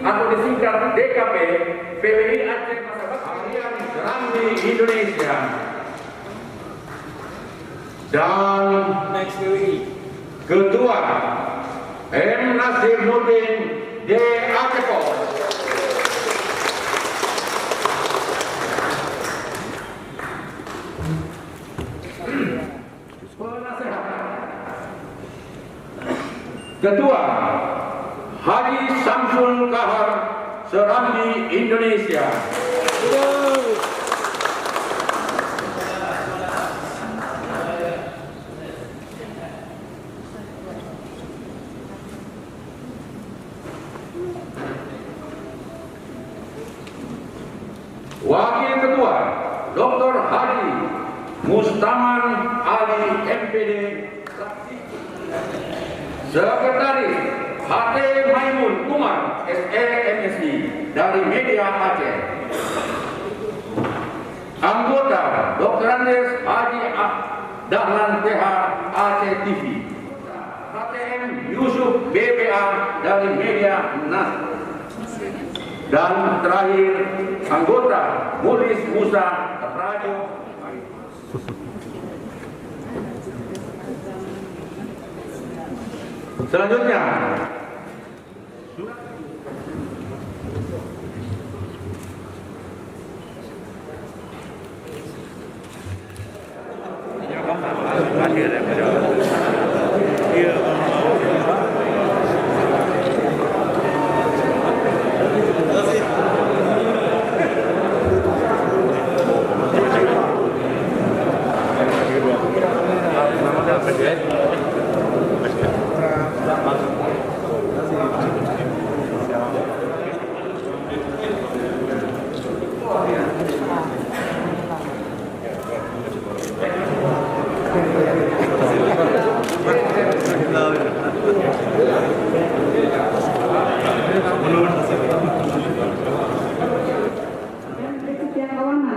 atau disingkat DKP PWI Aceh Masyarakat Harian Serambi Indonesia. Dan Ketua M. Nasir Nurdin D. Aceh. Ketua Haji Samsul Kahar Serambi Indonesia. Wakil Ketua Dr. Haji Mustaman Ali MPD. Sekretaris HT Maimun Umar SE/MSI dari Media Aceh. Anggota Dr. Andes Haji Dahlan PH Aceh TV. HTM Yusuf BPA dari Media Nas. Dan terakhir anggota Mulis Musa Radio. Selanjutnya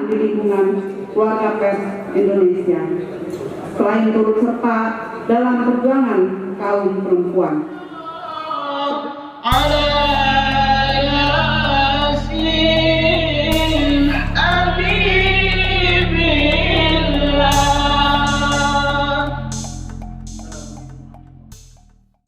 di lingkungan keluarga pers Indonesia, selain turut serta dalam perjuangan kaum perempuan.